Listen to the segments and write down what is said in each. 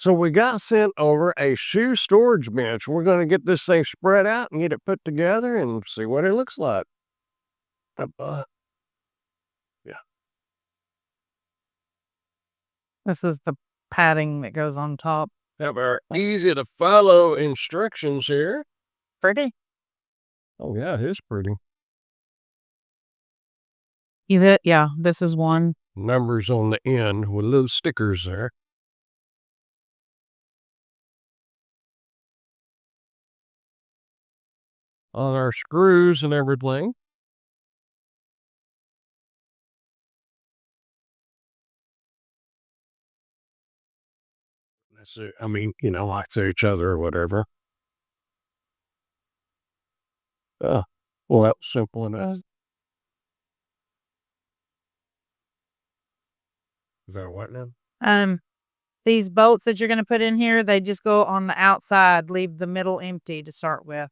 So we got sent over a shoe storage bench. We're going to get this thing spread out and get it put together and see what it looks like. Yeah. This is the padding that goes on top. Have our easy to follow instructions here. Pretty. Oh yeah, it is pretty. Yeah, this is one. Numbers on the end with little stickers there. On our screws and everything. That's it. I mean, like to each other or whatever. Well, that was simple enough. Is that what now? These bolts that you're going to put in here, they just go on the outside, leave the middle empty to start with.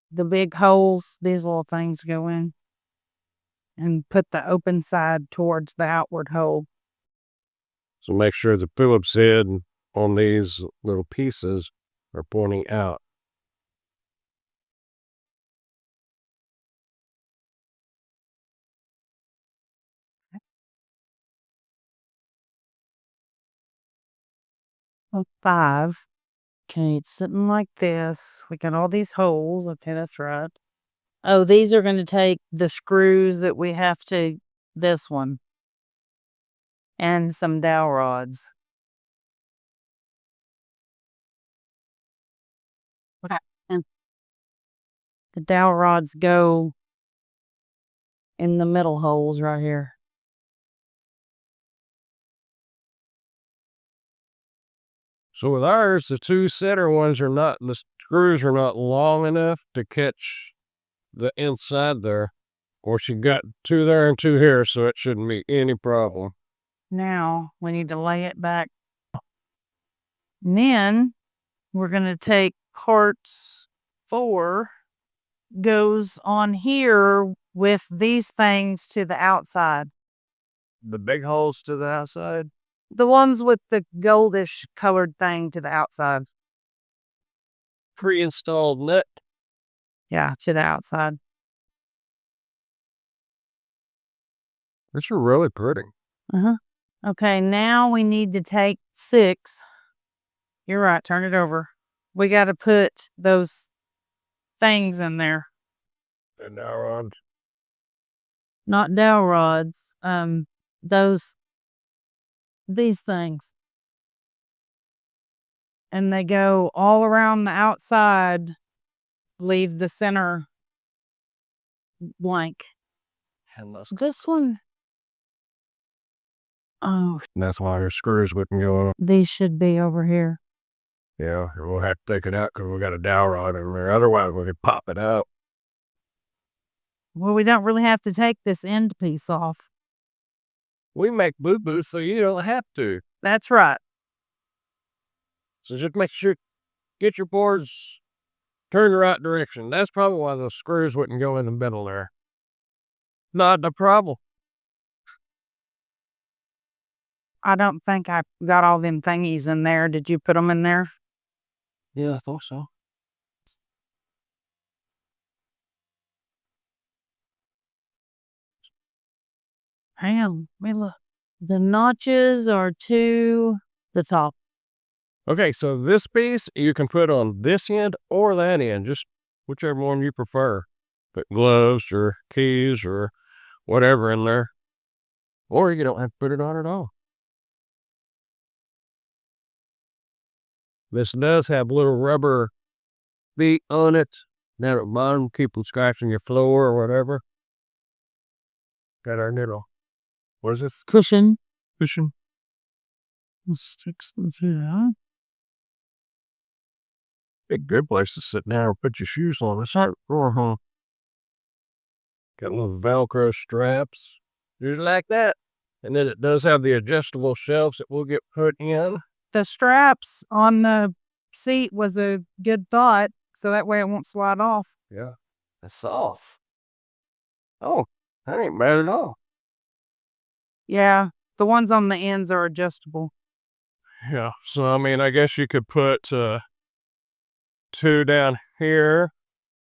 The big holes, these little things go in. And put the open side towards the outward hole. So make sure the Phillips head on these little pieces are pointing out. Five. Okay, it's sitting like this. We got all these holes. Okay, that's right. Oh, these are going to take the screws that we have to, this one. And some dowel rods. Okay. And the dowel rods go in the middle holes right here. So with ours, the two center ones the screws are not long enough to catch the inside there. Or she got two there and two here, so it shouldn't be any problem. Now we need to lay it back. And then we're going to take parts 4 goes on here with these things to the outside. The big holes to the outside? The ones with the goldish colored thing to the outside. Pre-installed nut? Yeah, to the outside. These are really pretty. Okay, now we need to take 6. You're right, turn it over. We got to put those things in there. The dowel rods? Not dowel rods. These things. And they go all around the outside, leave the center blank. This one. Oh. That's why your screws wouldn't go on. These should be over here. Yeah, we'll have to take it out because we got a dowel rod in there. Otherwise, we could pop it out. Well, we don't really have to take this end piece off. We make boo-boos so you don't have to. That's right. So just make sure, get your boards turned the right direction. That's probably why those screws wouldn't go in the middle there. Not a problem. I don't think I got all them thingies in there. Did you put them in there? Yeah, I thought so. Hang on, let me look. The notches are to the top. Okay, so this piece you can put on this end or that end, just whichever one you prefer. Put gloves or keys or whatever in there. Or you don't have to put it on at all. This does have little rubber feet on it. Down at the bottom, keep them scratching your floor or whatever. Got our little, what is this? Cushion. Cushion. Sticks here. A good place to sit down or put your shoes on. It's not drawer, huh? Got little Velcro straps, just like that. And then it does have the adjustable shelves that will get put in. The straps on the seat was a good thought, so that way it won't slide off. Yeah. It's soft. Oh, that ain't bad at all. Yeah, the ones on the ends are adjustable. Yeah. So, I mean, I guess you could put 2 down here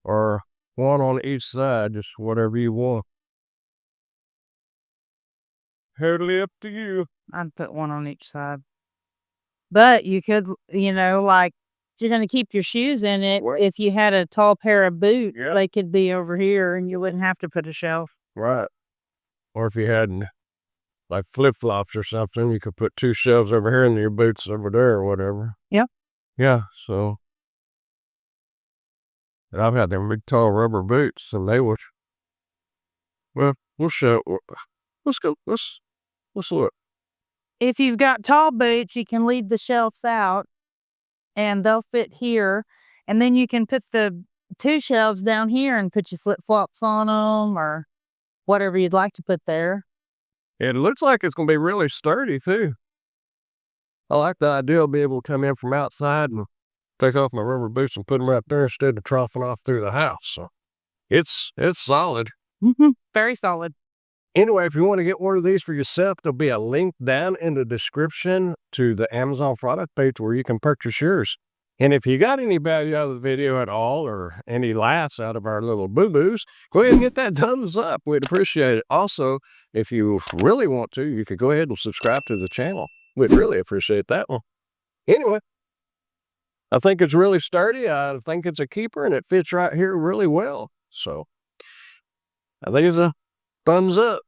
or 1 on each side, just whatever you want. Totally up to you. I'd put 1 on each side. But you could, like, if you're gonna keep your shoes in it, Right. if you had a tall pair of boots, Yeah. they could be over here and you wouldn't have to put a shelf. Right. Or if you had like flip-flops or something, you could put 2 shelves over here and your boots over there or whatever. Yep. Yeah, so and I've had them big tall rubber boots and they would, well, we'll show, let's go, let's look. If you've got tall boots, you can leave the shelves out and they'll fit here. And then you can put the 2 shelves down here and put your flip-flops on them or whatever you'd like to put there. It looks like it's gonna be really sturdy too. I like the idea of being able to come in from outside and take off my rubber boots and put them right there instead of troughing off through the house. So it's solid. Very solid. Anyway, if you want to get one of these for yourself, there'll be a link down in the description to the Amazon product page where you can purchase yours. And if you got any value out of the video at all or any laughs out of our little boo-boos, go ahead and get that thumbs up. We'd appreciate it. Also, if you really want to, you could go ahead and subscribe to the channel. We'd really appreciate that one. Anyway, I think it's really sturdy. I think it's a keeper and it fits right here really well. So I think it's a thumbs up.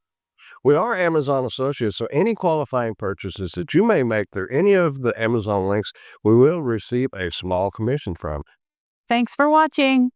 We are Amazon associates, so any qualifying purchases that you may make through any of the Amazon links, we will receive a small commission from. Thanks for watching.